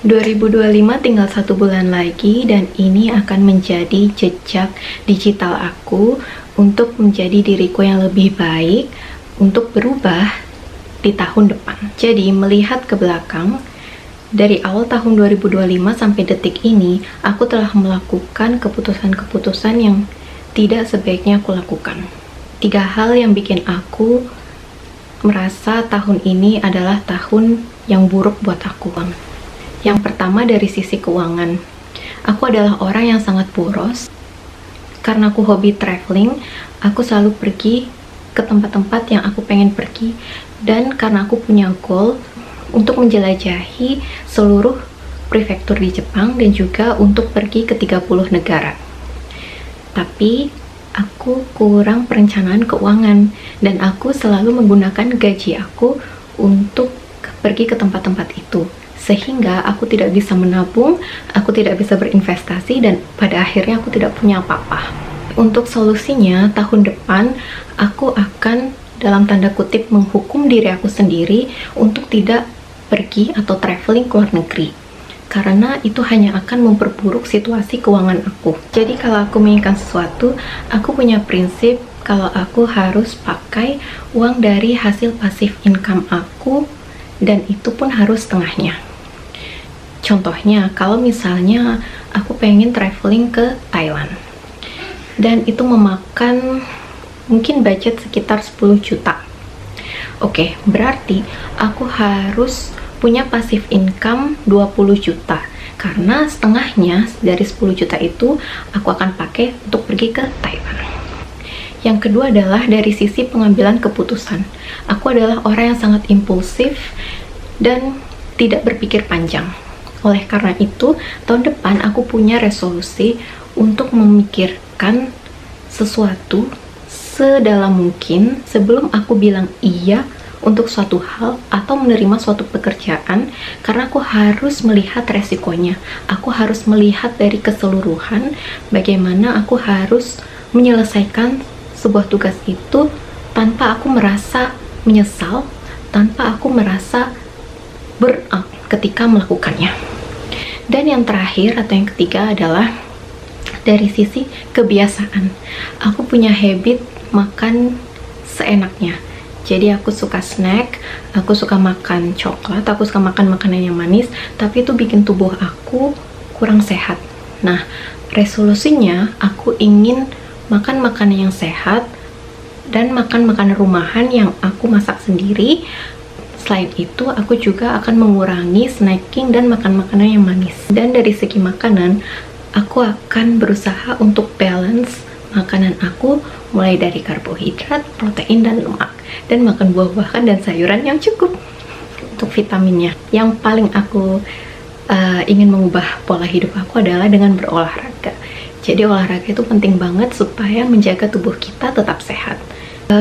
2025 tinggal 1 bulan lagi dan ini akan menjadi jejak digital aku untuk menjadi diriku yang lebih baik untuk berubah di tahun depan. Jadi melihat ke belakang, dari awal tahun 2025 sampai detik ini, aku telah melakukan keputusan-keputusan yang tidak sebaiknya aku lakukan. 3 hal yang bikin aku merasa tahun ini adalah tahun yang buruk buat aku. Yang pertama dari sisi keuangan. Aku adalah orang yang sangat boros. Karena aku hobi traveling, aku selalu pergi ke tempat-tempat yang aku pengen pergi. Dan karena aku punya goal untuk menjelajahi seluruh prefektur di Jepang dan juga untuk pergi ke 30 negara. Tapi aku kurang perencanaan keuangan dan aku selalu menggunakan gaji aku untuk pergi ke tempat-tempat itu. Sehingga aku tidak bisa menabung, aku tidak bisa berinvestasi, dan pada akhirnya aku tidak punya apa-apa. Untuk solusinya, tahun depan aku akan dalam tanda kutip menghukum diri aku sendiri untuk tidak pergi atau traveling ke luar negeri. Karena itu hanya akan memperburuk situasi keuangan aku. Jadi kalau aku menginginkan sesuatu, aku punya prinsip kalau aku harus pakai uang dari hasil passive income aku, dan itu pun harus setengahnya. Contohnya, kalau misalnya aku pengen traveling ke Thailand dan itu memakan mungkin budget sekitar 10 juta. Oke, berarti aku harus punya passive income 20 juta karena setengahnya dari 10 juta itu aku akan pakai untuk pergi ke Thailand. Yang kedua adalah dari sisi pengambilan keputusan. Aku adalah orang yang sangat impulsif dan tidak berpikir panjang. Oleh karena itu, tahun depan aku punya resolusi untuk memikirkan sesuatu sedalam mungkin sebelum aku bilang iya untuk suatu hal atau menerima suatu pekerjaan, karena aku harus melihat resikonya. Aku harus melihat dari keseluruhan bagaimana aku harus menyelesaikan sebuah tugas itu tanpa aku merasa menyesal, tanpa aku merasa burnout ketika melakukannya. Dan yang terakhir atau yang ketiga adalah dari sisi kebiasaan. Aku punya habit makan seenaknya. Jadi aku suka snack, aku suka makan coklat, aku suka makan makanan yang manis, tapi itu bikin tubuh aku kurang sehat. Nah, resolusinya aku ingin makan makanan yang sehat dan makan makanan rumahan yang aku masak sendiri. Selain itu, aku juga akan mengurangi snacking dan makan makanan yang manis. Dan dari segi makanan, aku akan berusaha untuk balance makanan aku, mulai dari karbohidrat, protein, dan lemak. Dan makan buah-buahan dan sayuran yang cukup untuk vitaminnya. Yang paling aku ingin mengubah pola hidup aku adalah dengan berolahraga. Jadi olahraga itu penting banget supaya menjaga tubuh kita tetap sehat.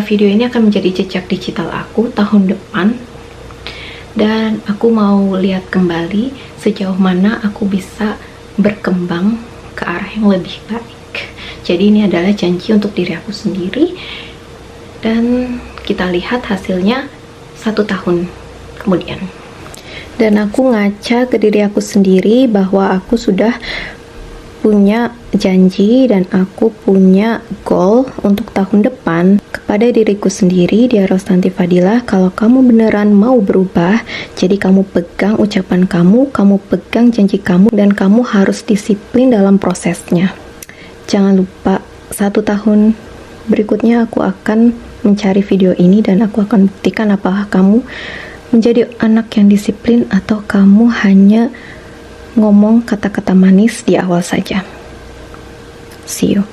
Video ini akan menjadi jejak digital aku tahun depan. Dan aku mau lihat kembali sejauh mana aku bisa berkembang ke arah yang lebih baik. Jadi ini adalah janji untuk diri aku sendiri, dan kita lihat hasilnya 1 tahun kemudian. Dan aku ngaca ke diri aku sendiri bahwa aku sudah punya janji dan aku punya goal untuk tahun depan kepada diriku sendiri, Dia Rostanti Fadilah. Kalau kamu beneran mau berubah, jadi kamu pegang ucapan kamu pegang janji kamu, dan kamu harus disiplin dalam prosesnya. Jangan lupa, 1 tahun berikutnya aku akan mencari video ini dan aku akan buktikan apakah kamu menjadi anak yang disiplin atau kamu hanya ngomong kata-kata manis di awal saja. See you.